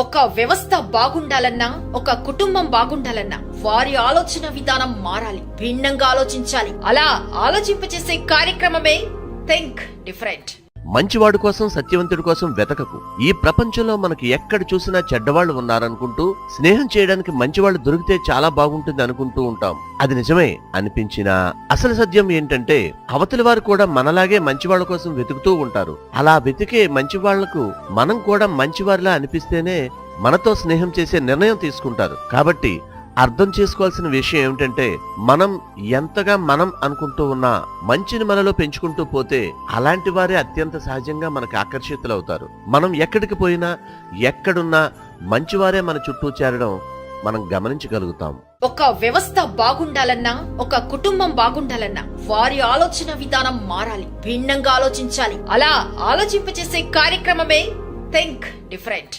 ఒక వ్యవస్థ బాగుండాలన్నా, ఒక కుటుంబం బాగుండాలన్నా వారి ఆలోచన విధానం మారాలి, భిన్నంగా ఆలోచించాలి. అలా ఆలోచింపచేసే కార్యక్రమమే థింక్ డిఫరెంట్. మంచివాడు కోసం, సత్యవంతుడి కోసం వెతకకు. ఈ ప్రపంచంలో మనకి ఎక్కడ చూసినా చెడ్డవాళ్లు ఉన్నారనుకుంటూ, స్నేహం చేయడానికి మంచివాళ్లు దొరికితే చాలా బాగుంటుంది అనుకుంటూ ఉంటాం. అది నిజమే అనిపించినా అసలు సత్యం ఏంటంటే, అవతలి వారు కూడా మనలాగే మంచివాళ్ల కోసం వెతుకుతూ ఉంటారు. అలా వెతికే మంచివాళ్లకు మనం కూడా మంచివారిలా అనిపిస్తేనే మనతో స్నేహం చేసే నిర్ణయం తీసుకుంటారు. కాబట్టి అర్థం చేసుకోవాల్సిన విషయం ఏమిటంటే, మనం ఎంతగా మనం అనుకుంటూ ఉన్నా మంచిని మనలో పెంచుకుంటూ పోతే అలాంటి వారే అత్యంత సహజంగా మనకు ఆకర్షితులవుతారు. మనం ఎక్కడికి పోయినా, ఎక్కడున్నా మంచివారే మన చుట్టూ చేరడం మనం గమనించగలుగుతాం. ఒక వ్యవస్థ బాగుండాలన్నా, ఒక కుటుంబం బాగుండాలన్నా వారి ఆలోచన విధానం మారాలి, భిన్నంగా ఆలోచించాలి. అలా ఆలోచింపచేసే కార్యక్రమమే థింక్ డిఫరెంట్.